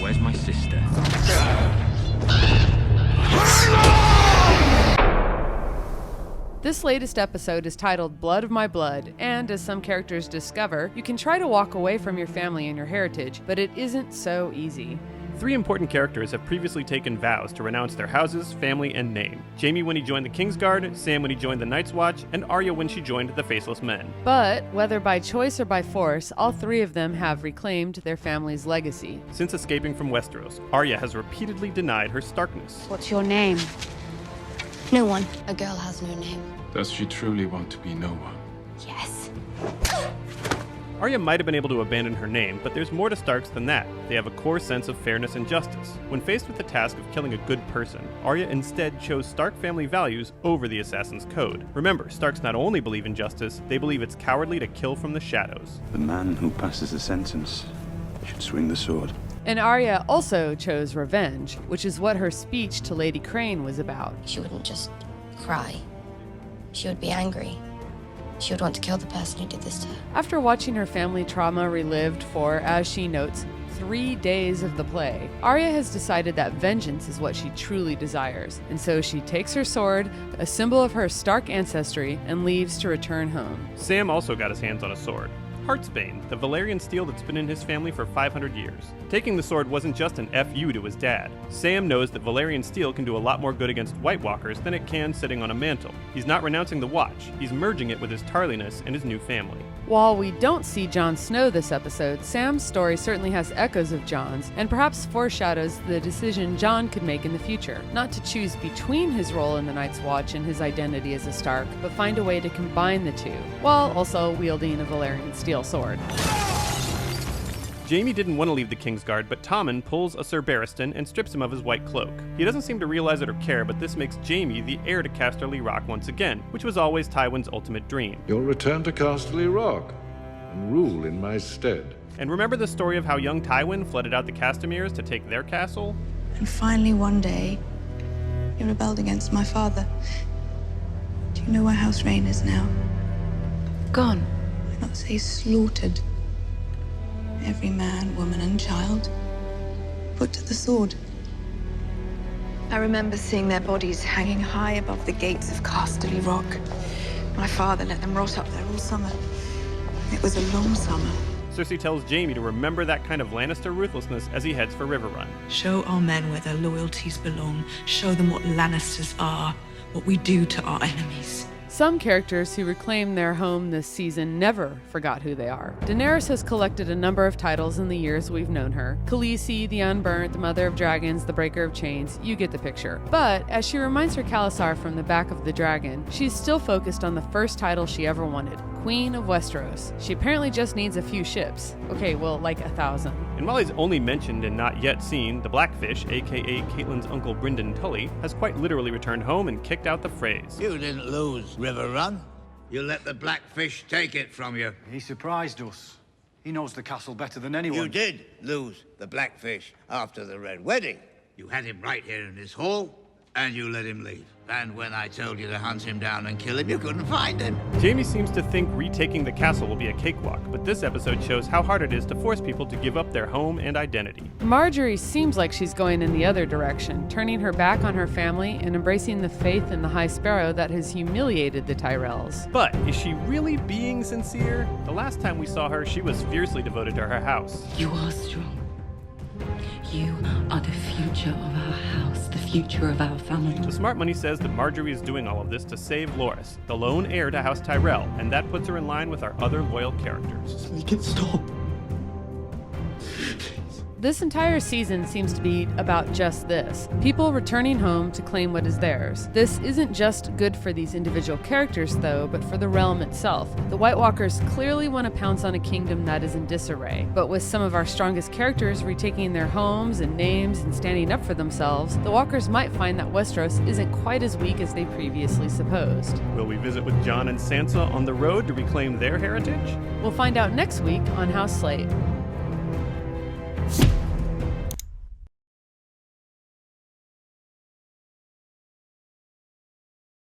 Where's my sister? This latest episode is titled Blood of My Blood, and as some characters discover, you can try to walk away from your family and your heritage, but it isn't so easy. 3 important characters have previously taken vows to renounce their houses, family, and name. Jaime when he joined the Kingsguard, Sam when he joined the Night's Watch, and Arya when she joined the Faceless Men. But, whether by choice or by force, all 3 of them have reclaimed their family's legacy. Since escaping from Westeros, Arya has repeatedly denied her Starkness. What's your name? No one. A girl has no name. Does she truly want to be no one? Yes. Arya might have been able to abandon her name, but there's more to Starks than that. They have a core sense of fairness and justice. When faced with the task of killing a good person, Arya instead chose Stark family values over the Assassin's Code. Remember, Starks not only believe in justice, they believe it's cowardly to kill from the shadows. The man who passes the sentence should swing the sword. And Arya also chose revenge, which is what her speech to Lady Crane was about. She wouldn't just cry. She would be angry. She would want to kill the person who did this to her. After watching her family trauma relived for, as she notes, 3 days of the play, Arya has decided that vengeance is what she truly desires, and so she takes her sword, a symbol of her Stark ancestry, and leaves to return home. Sam also got his hands on a sword. Heartsbane, the Valyrian steel that's been in his family for 500 years. Taking the sword wasn't just an FU to his dad. Sam knows that Valyrian steel can do a lot more good against White Walkers than it can sitting on a mantle. He's not renouncing the Watch, he's merging it with his Tarliness and his new family. While we don't see Jon Snow this episode, Sam's story certainly has echoes of Jon's, and perhaps foreshadows the decision Jon could make in the future. Not to choose between his role in the Night's Watch and his identity as a Stark, but find a way to combine the two, while also wielding a Valyrian steel sword. Jaime didn't want to leave the Kingsguard, but Tommen pulls a Sir Barristan and strips him of his white cloak. He doesn't seem to realize it or care, but this makes Jaime the heir to Casterly Rock once again, which was always Tywin's ultimate dream. You'll return to Casterly Rock and rule in my stead. And remember the story of how young Tywin flooded out the Castemirs to take their castle? And finally one day, he rebelled against my father. Do you know where House Rain is now? Gone. I not say slaughtered. Every man, woman, and child put to the sword. I remember seeing their bodies hanging high above the gates of Casterly Rock. My father let them rot up there all summer. It was a long summer. Cersei tells Jaime to remember that kind of Lannister ruthlessness as he heads for Riverrun. Show our men where their loyalties belong. Show them what Lannisters are, what we do to our enemies. Some characters who reclaimed their home this season never forgot who they are. Daenerys has collected a number of titles in the years we've known her. Khaleesi, the Unburnt, the Mother of Dragons, the Breaker of Chains, you get the picture. But, as she reminds her Khalasar from the back of the dragon, she's still focused on the first title she ever wanted, Queen of Westeros. She apparently just needs a few ships. Okay, well, like 1,000. And while he's only mentioned and not yet seen, the Blackfish, aka Catelyn's uncle Brynden Tully, has quite literally returned home and kicked out the phrase. You didn't lose Riverrun. You let the Blackfish take it from you. He surprised us. He knows the castle better than anyone. You did lose the Blackfish after the Red Wedding. You had him right here in this hall, and you let him leave. And when I told you to hunt him down and kill him, you couldn't find him. Jaime seems to think retaking the castle will be a cakewalk, but this episode shows how hard it is to force people to give up their home and identity. Marjorie seems like she's going in the other direction, turning her back on her family and embracing the faith in the High Sparrow that has humiliated the Tyrells. But is she really being sincere? The last time we saw her, she was fiercely devoted to her house. You are strong. You are the future of our house, the future of our family. The smart money says that Marjorie is doing all of this to save Loras, the lone heir to House Tyrell, and that puts her in line with our other loyal characters. Make it stop. This entire season seems to be about just this. People returning home to claim what is theirs. This isn't just good for these individual characters, though, but for the realm itself. The White Walkers clearly want to pounce on a kingdom that is in disarray, but with some of our strongest characters retaking their homes and names and standing up for themselves, the Walkers might find that Westeros isn't quite as weak as they previously supposed. Will we visit with Jon and Sansa on the road to reclaim their heritage? We'll find out next week on House Slate.